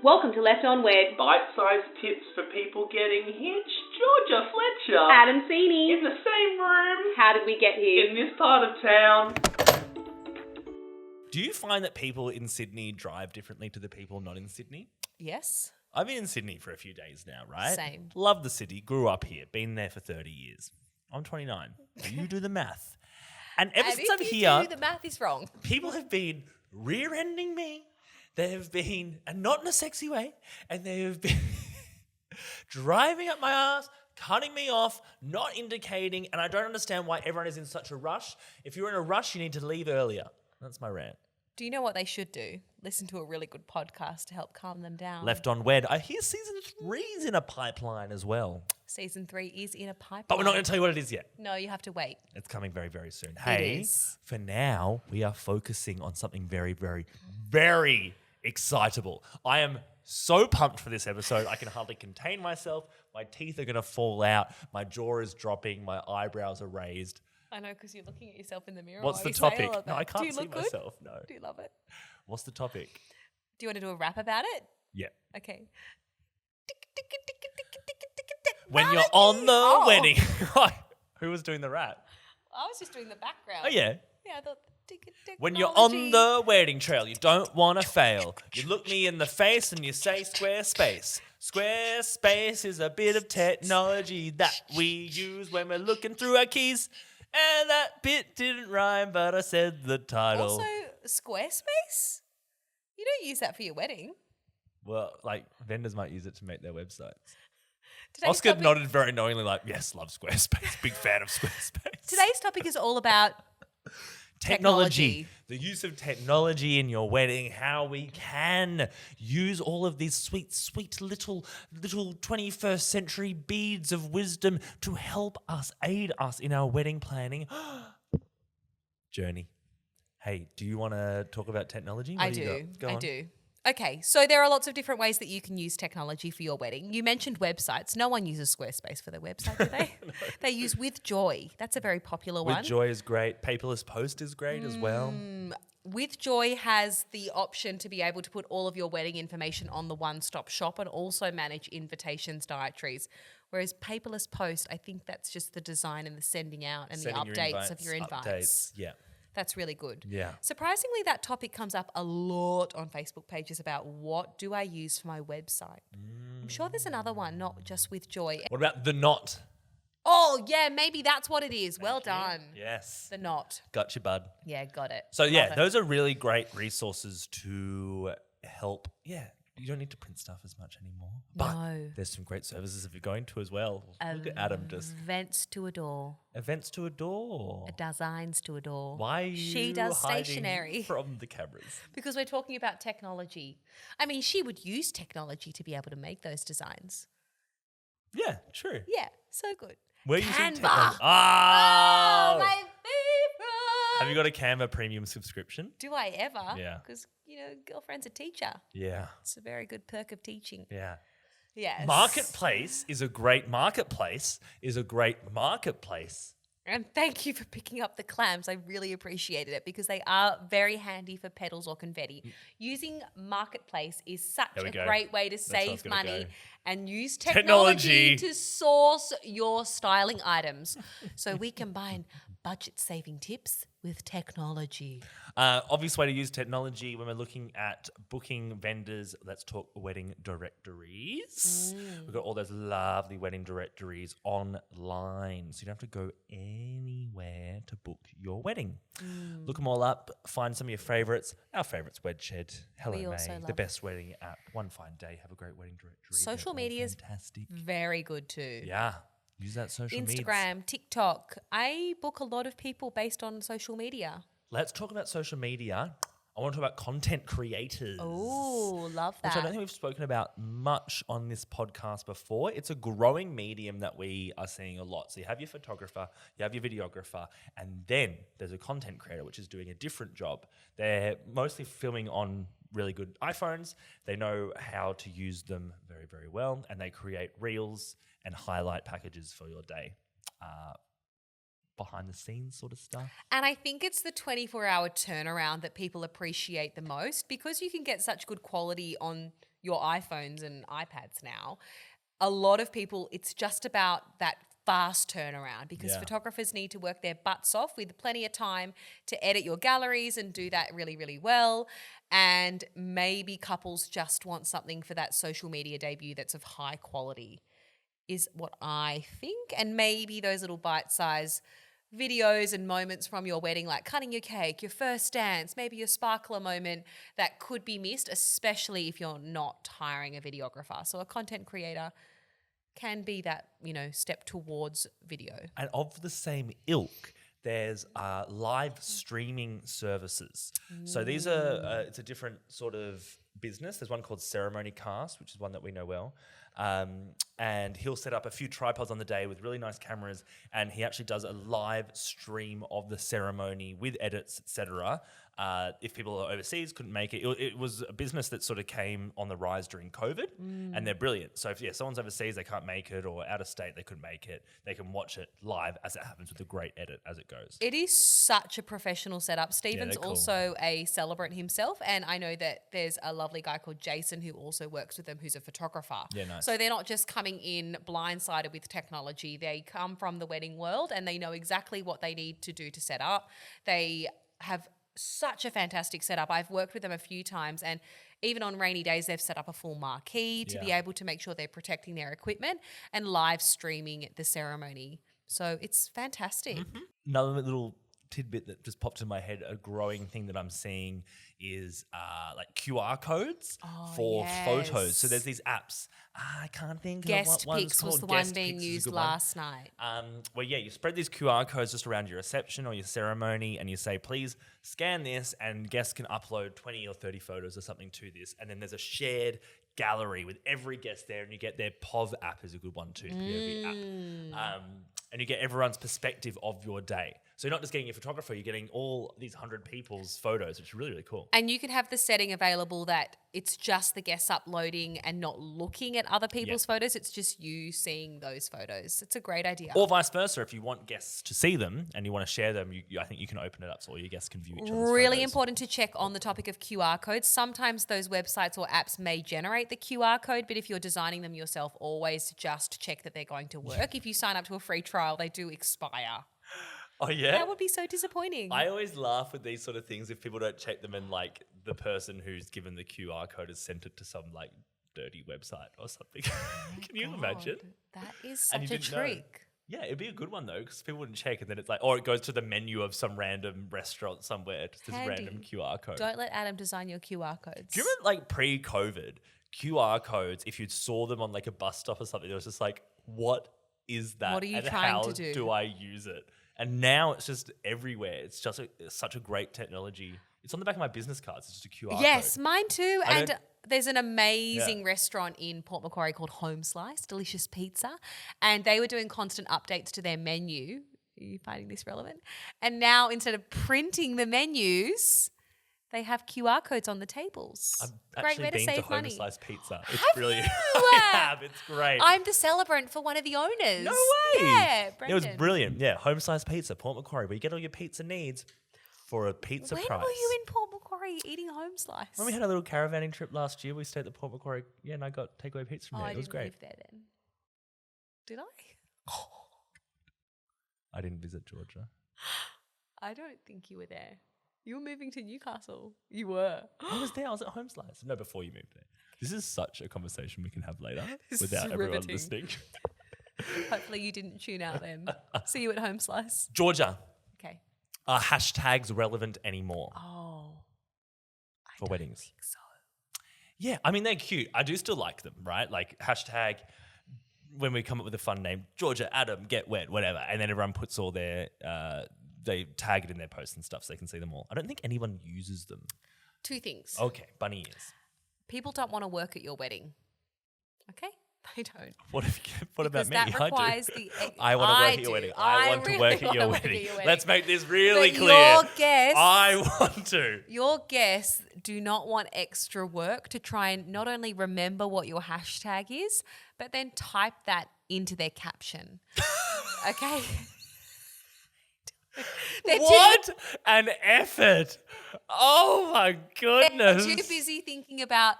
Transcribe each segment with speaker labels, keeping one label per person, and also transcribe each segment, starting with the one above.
Speaker 1: Welcome to Left On Wed.
Speaker 2: Bite-sized tips for people getting hitched. Georgia Fletcher.
Speaker 1: Adam Sini.
Speaker 2: In the same room.
Speaker 1: How did we get here?
Speaker 2: In this part of town.
Speaker 3: Do you find that people in Sydney drive differently to the people not in Sydney?
Speaker 4: Yes.
Speaker 3: I've been in Sydney for a few days now, right?
Speaker 4: Same.
Speaker 3: Love the city, grew up here, been there for 30 years. I'm 29. You do the math. And ever since I'm here,
Speaker 4: the math is wrong.
Speaker 3: people have been rear-ending me. They have been, and not in a sexy way, and they have been driving up my ass, cutting me off, not indicating, and I don't understand why everyone is in such a rush. If you're in a rush, you need to leave earlier. That's my rant.
Speaker 4: Do you know what they should do? Listen to a really good podcast to help calm them down.
Speaker 3: Left on Wed. I hear season 3's in a pipeline as well.
Speaker 4: Season 3 is in a pipeline.
Speaker 3: But we're not going to tell you what it is yet.
Speaker 4: No, you have to wait.
Speaker 3: It's coming very, very soon. Hey,
Speaker 4: is.
Speaker 3: for now, we are focusing on something very, very, very excitable. I am so pumped for this episode. I can hardly contain myself. My teeth are going to fall out. My jaw is dropping. My eyebrows are raised.
Speaker 4: I know, because you're looking at yourself in the mirror.
Speaker 3: What's
Speaker 4: while
Speaker 3: the
Speaker 4: you say all
Speaker 3: topic?
Speaker 4: of
Speaker 3: No,
Speaker 4: that.
Speaker 3: I can't
Speaker 4: Do you
Speaker 3: see
Speaker 4: look good?
Speaker 3: myself. No.
Speaker 4: Do you love it?
Speaker 3: What's the topic?
Speaker 4: Do you want to do a rap about it?
Speaker 3: Yeah.
Speaker 4: Okay.
Speaker 3: When you're on the
Speaker 4: Oh.
Speaker 3: wedding. Who was doing the rap?
Speaker 4: I was just doing the background.
Speaker 3: Oh, yeah.
Speaker 4: Yeah, I thought.
Speaker 3: When you're on the wedding trail, you don't want to fail. You look me in the face and you say Squarespace. Squarespace is a bit of technology that we use when we're looking through our keys. And that bit didn't rhyme, but I said the title.
Speaker 4: Also, Squarespace? You don't use that for your wedding.
Speaker 3: Well, like, vendors might use it to make their websites.
Speaker 4: Today's
Speaker 3: Oscar
Speaker 4: topic-
Speaker 3: nodded very knowingly like, yes, love Squarespace. Big fan of Squarespace.
Speaker 4: Today's topic is all about technology.
Speaker 3: The use of technology in your wedding, how we can use all of these sweet, sweet little 21st century beads of wisdom to help us, aid us in our wedding planning journey. Hey, do you want to talk about technology? What
Speaker 4: I
Speaker 3: do you
Speaker 4: do.
Speaker 3: got? Go
Speaker 4: I
Speaker 3: on.
Speaker 4: do. Okay, so there are lots of different ways that you can use technology for your wedding. You mentioned websites. No one uses Squarespace for their website, do they?
Speaker 3: No.
Speaker 4: They use With Joy. That's a very popular one.
Speaker 3: With Joy is great. Paperless Post is great as well.
Speaker 4: With Joy has the option to be able to put all of your wedding information on the one-stop shop and also manage invitations, dietaries. Whereas Paperless Post, I think that's just the design and the sending out and
Speaker 3: Sending
Speaker 4: the updates of your invites.
Speaker 3: Updates. Yeah.
Speaker 4: That's really good.
Speaker 3: Yeah.
Speaker 4: Surprisingly, that topic comes up a lot on Facebook pages about what do I use for my website. I'm sure there's another one, not just With Joy.
Speaker 3: What about the knot?
Speaker 4: Oh, yeah, maybe that's what it is. Well done.
Speaker 3: Yes.
Speaker 4: The knot.
Speaker 3: Got you, bud.
Speaker 4: Yeah, got it.
Speaker 3: So,
Speaker 4: Love
Speaker 3: yeah,
Speaker 4: it.
Speaker 3: those are really great resources to help. Yeah, you don't need to print stuff as much anymore. But
Speaker 4: No.
Speaker 3: there's some great services if you're going to as well. Look at Adam just.
Speaker 4: Events to adore.
Speaker 3: Events to adore.
Speaker 4: Designs to adore.
Speaker 3: Why are you
Speaker 4: She does
Speaker 3: hiding
Speaker 4: stationery.
Speaker 3: from the cameras?
Speaker 4: Because we're talking about technology. I mean, she would use technology to be able to make those designs.
Speaker 3: Yeah, true.
Speaker 4: Yeah, so good.
Speaker 3: We're using
Speaker 4: Canva.
Speaker 3: technology.
Speaker 4: Oh,
Speaker 3: Oh!
Speaker 4: my favorite.
Speaker 3: Have you got a Canva premium subscription?
Speaker 4: Do I ever?
Speaker 3: Yeah.
Speaker 4: Because, girlfriend's a teacher.
Speaker 3: Yeah.
Speaker 4: It's a very good perk of teaching.
Speaker 3: Yeah.
Speaker 4: Yes.
Speaker 3: Marketplace is a great marketplace.
Speaker 4: And thank you for picking up the clams. I really appreciated it because they are very handy for petals or confetti. Using Marketplace is such
Speaker 3: There we
Speaker 4: a
Speaker 3: go.
Speaker 4: great way to
Speaker 3: That's where I was
Speaker 4: save
Speaker 3: gonna
Speaker 4: money
Speaker 3: go.
Speaker 4: and use
Speaker 3: Technology.
Speaker 4: technology to source your styling items. So we combine budget-saving tips with technology.
Speaker 3: Obvious way to use technology when we're looking at booking vendors. Let's talk wedding directories. We've got all those lovely wedding directories online. So you don't have to go anywhere to book your wedding. Look them all up. Find some of your favourites. Our favourites, Wedshed, Hello
Speaker 4: We
Speaker 3: May,
Speaker 4: also
Speaker 3: the
Speaker 4: love-
Speaker 3: best wedding app. One fine day, have a great wedding directory.
Speaker 4: Social
Speaker 3: They're all
Speaker 4: media is
Speaker 3: fantastic.
Speaker 4: very good too.
Speaker 3: Yeah, use that social media.
Speaker 4: Instagram, TikTok. I book a lot of people based on social media.
Speaker 3: Let's talk about social media. I want to talk about content creators.
Speaker 4: Oh, love
Speaker 3: Which I
Speaker 4: that.
Speaker 3: don't think we've spoken about much on this podcast before. It's a growing medium that we are seeing a lot. So you have your photographer, you have your videographer, and then there's a content creator, which is doing a different job. They're mostly filming on really good iPhones. They know how to use them very, very well, and they create reels and highlight packages for your day. behind the scenes sort of stuff.
Speaker 4: And I think it's the 24-hour turnaround that people appreciate the most, because you can get such good quality on your iPhones and iPads now. A lot of people, it's just about that fast turnaround, because photographers need to work their butts off with plenty of time to edit your galleries and do that really, really well. And maybe couples just want something for that social media debut that's of high quality, is what I think. And maybe those little bite-sized videos and moments from your wedding, like cutting your cake, your first dance, maybe your sparkler moment, that could be missed, especially if you're not hiring a videographer. So a content creator can be that, step towards video.
Speaker 3: And of the same ilk, there's live streaming services. So these are, it's a different sort of business. There's one called Ceremony Cast, which is one that we know well. And he'll set up a few tripods on the day with really nice cameras, and he actually does a live stream of the ceremony with edits, etc. If people are overseas couldn't make it, it was a business that sort of came on the rise during COVID, and they're brilliant. So if someone's overseas, they can't make it, or out of state, they couldn't make it, they can watch it live as it happens with a great edit as it goes.
Speaker 4: It is such a professional setup. Stephen's
Speaker 3: cool.
Speaker 4: also a celebrant himself, and I know that there's a lovely guy called Jason who also works with them, who's a photographer.
Speaker 3: Yeah, nice.
Speaker 4: So they're not just coming in blindsided with technology. They come from the wedding world and they know exactly what they need to do to set up. They have such a fantastic setup. I've worked with them a few times, and even on rainy days, they've set up a full marquee to be able to make sure they're protecting their equipment and live streaming the ceremony. So it's fantastic.
Speaker 3: Another little tidbit that just popped in my head, a growing thing that I'm seeing is like QR codes for photos. So there's these apps. I can't think of what one's
Speaker 4: Guest
Speaker 3: called.
Speaker 4: was the one being used last night.
Speaker 3: Where you spread these QR codes just around your reception or your ceremony, and you say, please scan this, and guests can upload 20 or 30 photos or something to this. And then there's a shared gallery with every guest there, and you get their POV app is a good one too, the POV app. And you get everyone's perspective of your day. So you're not just getting your photographer, you're getting all these 100 people's photos, which is really, really cool.
Speaker 4: And you can have the setting available that it's just the guests uploading and not looking at other people's photos. It's just you seeing those photos. It's a great idea.
Speaker 3: Or vice versa, if you want guests to see them and you want to share them, I think you can open it up so all your guests can view each other's
Speaker 4: Really
Speaker 3: photos.
Speaker 4: important to check on the topic of QR codes. Sometimes those websites or apps may generate the QR code, but if you're designing them yourself, always just check that they're going to work. If you sign up to a free trial, they do expire.
Speaker 3: Oh, yeah?
Speaker 4: That would be so disappointing.
Speaker 3: I always laugh with these sort of things if people don't check them and like the person who's given the QR code has sent it to some like dirty website or something. Can you imagine?
Speaker 4: That is
Speaker 3: And you
Speaker 4: such a
Speaker 3: didn't know.
Speaker 4: trick.
Speaker 3: Yeah, it'd be a good one though, because people wouldn't check, and then it's like, or it goes to the menu of some random restaurant somewhere, just this
Speaker 4: Handy.
Speaker 3: random QR code.
Speaker 4: Don't let Adam design your QR codes.
Speaker 3: Do you remember like pre-COVID QR codes? If you saw them on like a bus stop or something, it was just like, what is that?
Speaker 4: What are you
Speaker 3: and
Speaker 4: trying
Speaker 3: how
Speaker 4: to do?
Speaker 3: do I use it? And now it's just everywhere. It's just such a great technology. It's on the back of my business cards. It's just a QR
Speaker 4: Yes,
Speaker 3: code.
Speaker 4: mine too.
Speaker 3: I
Speaker 4: And
Speaker 3: don't-
Speaker 4: there's an amazing restaurant in Port Macquarie called Home Slice, delicious pizza. And they were doing constant updates to their menu. Are you finding this relevant? And now instead of printing the menus, they have QR codes on the tables.
Speaker 3: I've
Speaker 4: Great
Speaker 3: actually
Speaker 4: way to
Speaker 3: been to
Speaker 4: save
Speaker 3: Home
Speaker 4: money.
Speaker 3: Slice Pizza. It's
Speaker 4: Have
Speaker 3: brilliant.
Speaker 4: you?
Speaker 3: I have. It's great.
Speaker 4: I'm the celebrant for one of the owners.
Speaker 3: No way.
Speaker 4: Yeah,
Speaker 3: It was
Speaker 4: Brendan.
Speaker 3: brilliant. Yeah, Home Slice Pizza, Port Macquarie, where you get all your pizza needs for a pizza
Speaker 4: When
Speaker 3: price.
Speaker 4: were you in Port Macquarie eating Home Slice?
Speaker 3: When we had a little caravanning trip last year, we stayed at the Port Macquarie. Yeah, and I got takeaway pizza from there.
Speaker 4: I
Speaker 3: It was
Speaker 4: didn't
Speaker 3: great.
Speaker 4: live there then. Did I?
Speaker 3: I didn't visit Georgia.
Speaker 4: I don't think you were there. You were moving to Newcastle. You were.
Speaker 3: I was there. I was at Home Slice. No, before you moved there. This is such a conversation we can have later
Speaker 4: This
Speaker 3: without
Speaker 4: is
Speaker 3: everyone
Speaker 4: riveting.
Speaker 3: listening.
Speaker 4: Hopefully you didn't tune out then. See you at Home Slice.
Speaker 3: Georgia,
Speaker 4: Okay.
Speaker 3: are hashtags relevant anymore
Speaker 4: Oh.
Speaker 3: for weddings?
Speaker 4: I think so.
Speaker 3: Yeah, I mean, they're cute. I do still like them, right? Like hashtag, when we come up with a fun name, Georgia, Adam, get wet, whatever. And then everyone puts all their, they tag it in their posts and stuff so they can see them all. I don't think anyone uses them.
Speaker 4: Two things.
Speaker 3: Okay, bunny ears.
Speaker 4: People don't want to work at your wedding. Okay? They don't.
Speaker 3: What about
Speaker 4: Because
Speaker 3: me?
Speaker 4: that requires
Speaker 3: I want to work at your
Speaker 4: do.
Speaker 3: wedding. I want to
Speaker 4: really
Speaker 3: work at
Speaker 4: wanna
Speaker 3: your
Speaker 4: work
Speaker 3: wedding.
Speaker 4: your
Speaker 3: Let's make this really
Speaker 4: But
Speaker 3: clear.
Speaker 4: your guests-
Speaker 3: I want to.
Speaker 4: Your guests do not want extra work to try and not only remember what your hashtag is, but then type that into their caption. Okay? They're
Speaker 3: What an effort. Oh my
Speaker 4: They're
Speaker 3: goodness.
Speaker 4: too busy thinking about,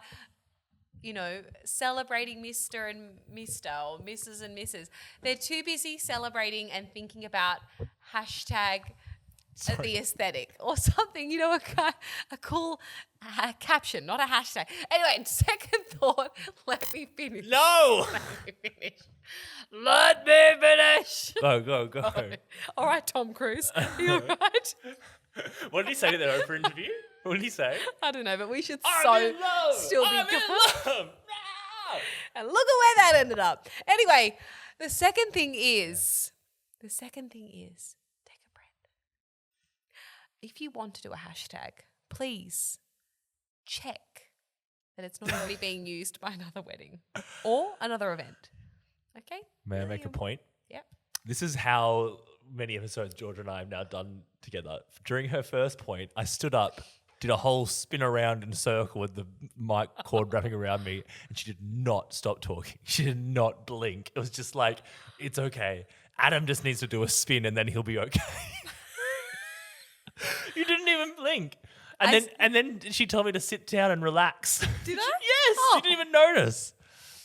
Speaker 4: celebrating Mr. and Mr. or Mrs. and Mrs. They're too busy celebrating and thinking about hashtag the aesthetic or something, a cool caption, not a hashtag. Anyway, second thought, let me finish.
Speaker 3: No.
Speaker 4: Let me finish.
Speaker 3: Go.
Speaker 4: All right, Tom Cruise. You all right?
Speaker 3: What did he say to their Oprah interview? What did he say?
Speaker 4: I don't know, but we should
Speaker 3: I'm in love.
Speaker 4: still be
Speaker 3: I'm in love.
Speaker 4: And look at where that ended up. Anyway, the second thing is, take a breath. If you want to do a hashtag, please check that it's not already being used by another wedding or another event. Okay?
Speaker 3: May I make a point?
Speaker 4: Yep.
Speaker 3: This is how many episodes Georgia and I have now done together. During her first point, I stood up, did a whole spin around in a circle with the mic cord wrapping around me, and she did not stop talking. She did not blink. It was just like, it's okay. Adam just needs to do a spin and then he'll be okay. You didn't even blink. And then she told me to sit down and relax.
Speaker 4: Did I?
Speaker 3: Yes,
Speaker 4: Oh.
Speaker 3: you didn't even notice.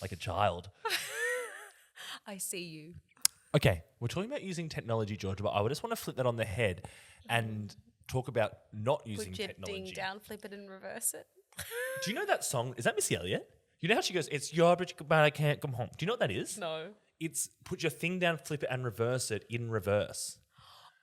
Speaker 3: Like a child.
Speaker 4: I see you.
Speaker 3: Okay, we're talking about using technology, Georgia, but I would just want to flip that on the head and talk about not using
Speaker 4: Put your
Speaker 3: technology.
Speaker 4: ding down, flip it and reverse it.
Speaker 3: Do you know that song? Is that Missy Elliott? You know how she goes, it's your bridge, but I can't come home. Do you know what that is?
Speaker 4: No.
Speaker 3: It's put your thing down, flip it, and reverse it in reverse.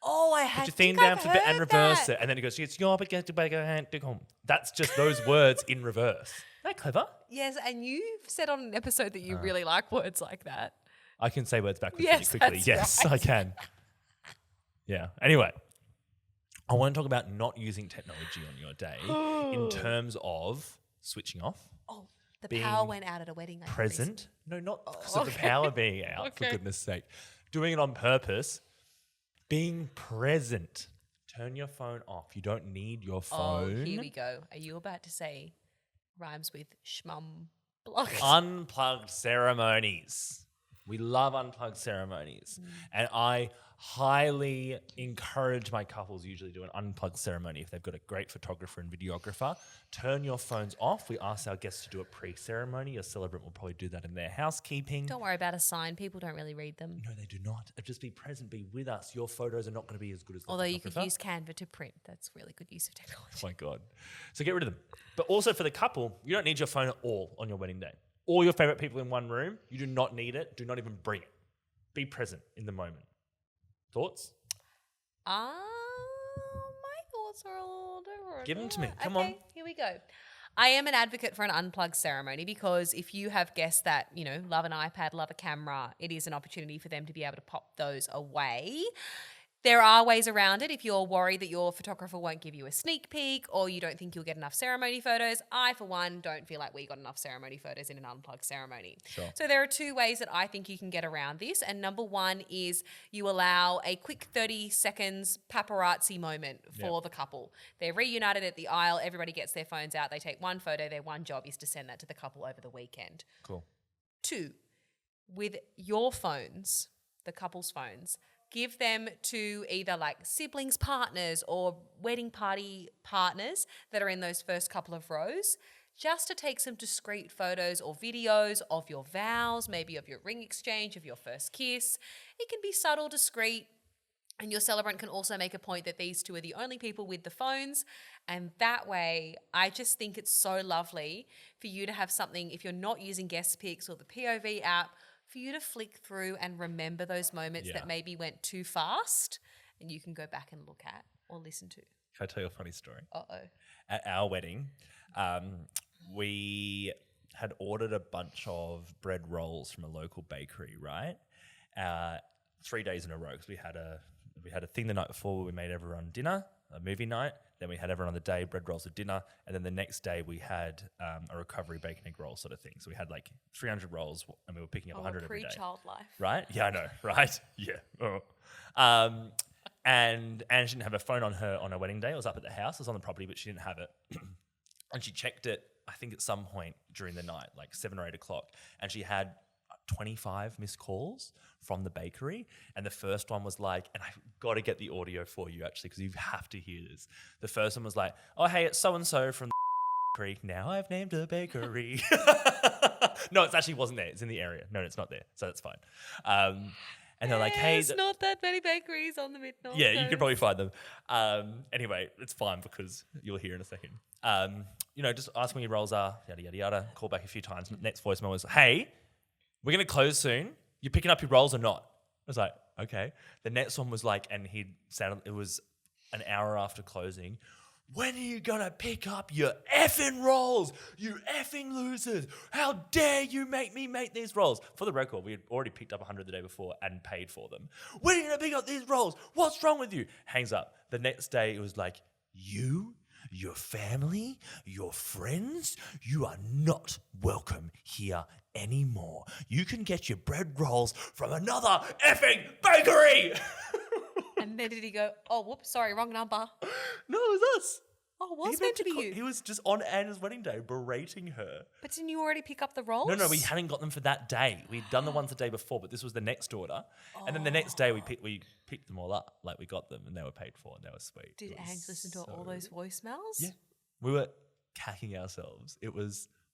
Speaker 4: Oh, I
Speaker 3: Put
Speaker 4: had
Speaker 3: your thing down, flip it, and reverse it. And then it goes, it's your bridge, but I can't come home. That's just those words in reverse. Isn't that clever?
Speaker 4: Yes, and you've said on an episode that you really like words like that.
Speaker 3: I can say words backwards
Speaker 4: Yes,
Speaker 3: pretty quickly.
Speaker 4: that's
Speaker 3: Yes,
Speaker 4: right.
Speaker 3: I can. Yeah. Anyway, I want to talk about not using technology on your day in terms of switching off,
Speaker 4: Oh, the
Speaker 3: Being
Speaker 4: power went out at a wedding. I noticed.
Speaker 3: present. No, not because of the power being out, for
Speaker 4: Okay.
Speaker 3: goodness sake. Doing it on purpose. Being present. Turn your phone off. You don't need your
Speaker 4: Oh,
Speaker 3: phone.
Speaker 4: here we go. Are you about to say rhymes with schmum block?
Speaker 3: Unplugged ceremonies. We love unplugged ceremonies. And I highly encourage my couples usually do an unplugged ceremony if they've got a great photographer and videographer. Turn your phones off. We ask our guests to do it pre-ceremony. A celebrant will probably do that in their housekeeping.
Speaker 4: Don't worry about a sign. People don't really read them.
Speaker 3: No, they do not. Just be present, be with us. Your photos are not going to be as good as the
Speaker 4: Although you could
Speaker 3: photographer.
Speaker 4: use Canva to print. That's really good use of technology.
Speaker 3: Oh my God. So get rid of them. But also for the couple, you don't need your phone at all on your wedding day. All your favorite people in one room, you do not need it. Do not even bring it. Be present in the moment. Thoughts?
Speaker 4: My thoughts are a little different.
Speaker 3: Give 'em to me. Come on.
Speaker 4: Here we go. I am an advocate for an unplugged ceremony because if you have guests that, love an iPad, love a camera, it is an opportunity for them to be able to pop those away. There are ways around it if you're worried that your photographer won't give you a sneak peek or you don't think you'll get enough ceremony photos. I, for one, don't feel like we got enough ceremony photos in an unplugged ceremony.
Speaker 3: Sure.
Speaker 4: So there are two ways that I think you can get around this. And number one is you allow a quick 30 seconds paparazzi moment for the couple. They're reunited at the aisle. Everybody gets their phones out. They take one photo. Their one job is to send that to the couple over the weekend.
Speaker 3: Cool.
Speaker 4: Two, with your phones, the couple's phones, give them to either like siblings, partners, or wedding party partners that are in those first couple of rows, just to take some discreet photos or videos of your vows, maybe of your ring exchange, of your first kiss. It can be subtle, discreet, and your celebrant can also make a point that these two are the only people with the phones. And that way, I just think it's so lovely for you to have something, if you're not using Guest Pics or the POV app, for you to flick through and remember those moments that maybe went too fast and you can go back and look at or listen to.
Speaker 3: Can I tell you a funny story?
Speaker 4: Uh-oh.
Speaker 3: At our wedding, we had ordered a bunch of bread rolls from a local bakery, right? 3 days in a row because we had a thing the night before where we made everyone dinner, a movie night. Then we had everyone on the day, bread rolls at dinner. And then the next day we had a recovery bacon egg roll sort of thing. So we had like 300 rolls and we were picking up 100 every day.
Speaker 4: Pre-child life.
Speaker 3: Right? Yeah, I know, right? Yeah. Oh. And Ange didn't have a phone on her wedding day. It was up at the house. It was on the property, but she didn't have it. And she checked it, I think at some point during the night, like 7 or 8 o'clock. And she had 25 missed calls from the bakery. And the first one was like, and I've got to get the audio for you actually, because you have to hear this. The first one was like, oh, hey, it's so-and-so from the bakery. Now I've named a bakery. No, it actually wasn't there. It's in the area. No, it's not there. So that's fine. And they're like, hey.
Speaker 4: There's not that many bakeries on the Mid-North
Speaker 3: Yeah, you
Speaker 4: Coast.
Speaker 3: could probably find them. Anyway, it's fine because you'll hear in a second. Just ask when your roles are, yada, yada, yada. Call back a few times. Next voicemail was, hey, we're going to close soon. You picking up your rolls or not? I was like, okay. The next one was like, and it was an hour after closing. When are you going to pick up your effing rolls? You effing losers. How dare you make me make these rolls? For the record, we had already picked up 100 the day before and paid for them. When are you going to pick up these rolls? What's wrong with you? Hangs up. The next day, it was like, you, your family, your friends, you are not welcome here anymore. You can get your bread rolls from another effing bakery.
Speaker 4: And then did he go, oh, whoops, sorry, wrong number.
Speaker 3: No, it was us.
Speaker 4: Oh, it was meant to be you.
Speaker 3: He was just on Anna's wedding day berating her.
Speaker 4: But didn't you already pick up the rolls?
Speaker 3: No, we hadn't got them for that day. We'd done the ones the day before, but this was the next order. And then the next day we picked them all up. Like we got them and they were paid for and they were sweet.
Speaker 4: Did Ange listen to all those voicemails?
Speaker 3: Yeah. We were cacking ourselves.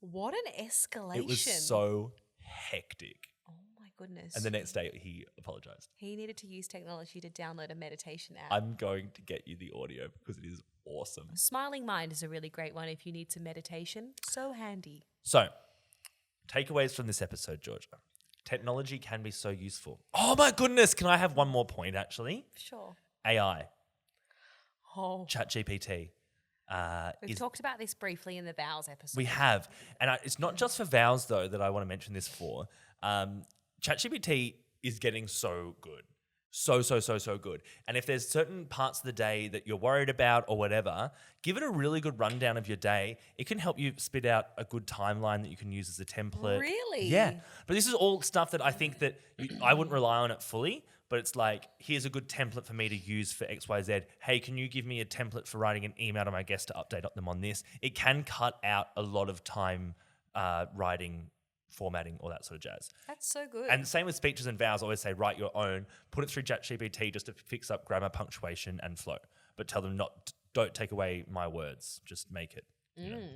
Speaker 4: What an escalation.
Speaker 3: It was so hectic.
Speaker 4: Oh my goodness.
Speaker 3: And the next day he apologized.
Speaker 4: He needed to use technology to download a meditation app.
Speaker 3: I'm going to get you the audio because it is awesome.
Speaker 4: Smiling Mind is a really great one if you need some meditation. So handy.
Speaker 3: So, takeaways from this episode, Georgia. Technology can be so useful. Oh my goodness, can I have one more point actually?
Speaker 4: Sure.
Speaker 3: AI,
Speaker 4: Oh.
Speaker 3: Chat GPT.
Speaker 4: We've talked about this briefly in the vows episode.
Speaker 3: We have. And it's not just for vows though that I want to mention this for. ChatGPT is getting so good. So good. And if there's certain parts of the day that you're worried about or whatever, give it a really good rundown of your day. It can help you spit out a good timeline that you can use as a template.
Speaker 4: Really?
Speaker 3: Yeah. But this is all stuff that I think that I wouldn't rely on it fully, but it's like, here's a good template for me to use for XYZ. Hey, can you give me a template for writing an email to my guests to update them on this? It can cut out a lot of time writing, formatting, all that sort of jazz.
Speaker 4: That's so good.
Speaker 3: And same with speeches and vows. I always say write your own, put it through ChatGPT just to fix up grammar, punctuation, and flow. But tell them don't take away my words. Just make it,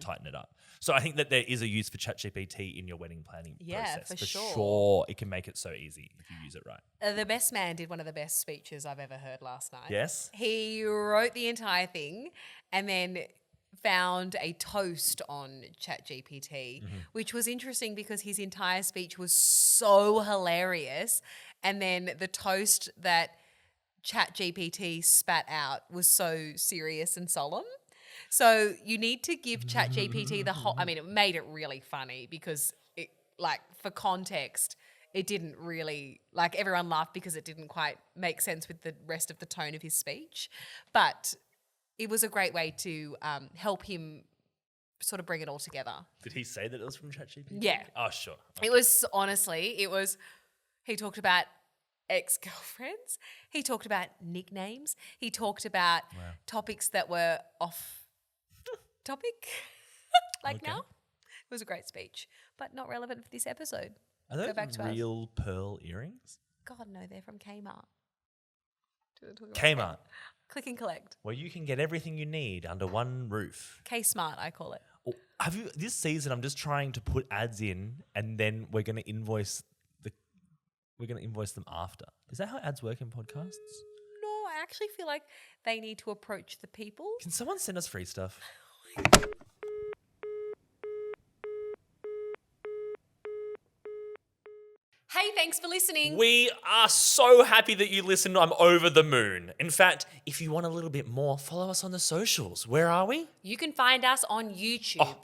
Speaker 3: tighten it up. So I think that there is a use for ChatGPT in your wedding planning process.
Speaker 4: For
Speaker 3: For
Speaker 4: sure.
Speaker 3: sure, it can make it so easy if you use it right.
Speaker 4: The Best Man did one of the best speeches I've ever heard last night.
Speaker 3: Yes?
Speaker 4: He wrote the entire thing and then found a toast on ChatGPT, which was interesting because his entire speech was so hilarious. And then the toast that ChatGPT spat out was so serious and solemn. So you need to give ChatGPT the whole, it made it really funny because it, like, for context, it didn't really, like, everyone laughed because it didn't quite make sense with the rest of the tone of his speech. But it was a great way to help him sort of bring it all together.
Speaker 3: Did he say that it was from ChatGPT?
Speaker 4: Yeah.
Speaker 3: Oh, sure.
Speaker 4: It was, honestly, he talked about ex-girlfriends. He talked about nicknames. He talked about topics that were off topic, like
Speaker 3: Okay.
Speaker 4: now. It was a great speech, but not relevant for this episode.
Speaker 3: Are
Speaker 4: Go
Speaker 3: those
Speaker 4: back to us.
Speaker 3: real pearl earrings?
Speaker 4: God, no, they're from Kmart. Do you wanna talk about
Speaker 3: Kmart,
Speaker 4: Click and collect.
Speaker 3: where you can get everything you need under one roof.
Speaker 4: K-Smart, I call it.
Speaker 3: Oh, this season I'm just trying to put ads in and then we're going to invoice them after. Is that how ads work in podcasts?
Speaker 4: No, I actually feel like they need to approach the people.
Speaker 3: Can someone send us free stuff?
Speaker 4: Hey, thanks for listening.
Speaker 3: We are so happy that you listened. I'm over the moon. In fact, if you want a little bit more, follow us on the socials. Where are we?
Speaker 4: You can find us on YouTube.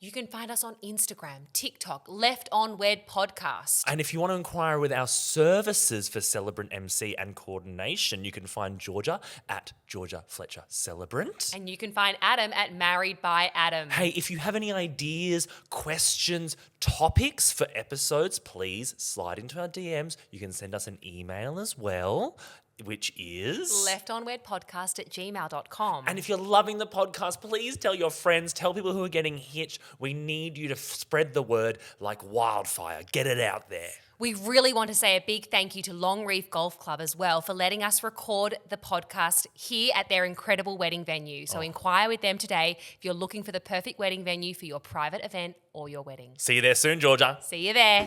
Speaker 4: You can find us on Instagram, TikTok, Left on Wed Podcast.
Speaker 3: And if you want to inquire with our services for Celebrant MC and coordination, you can find Georgia at Georgia Fletcher Celebrant.
Speaker 4: And you can find Adam at Married by Adam.
Speaker 3: Hey, if you have any ideas, questions, topics for episodes, please slide into our DMs. You can send us an email as well, which is
Speaker 4: leftonwedpodcast@gmail.com.
Speaker 3: And if you're loving the podcast, please tell your friends, tell people who are getting hitched. We need you to spread the word like wildfire. Get it out there.
Speaker 4: We really want to say a big thank you to Long Reef Golf Club as well for letting us record the podcast here at their incredible wedding venue. So inquire with them today if you're looking for the perfect wedding venue for your private event or your wedding.
Speaker 3: See you there soon, Georgia.
Speaker 4: See you there.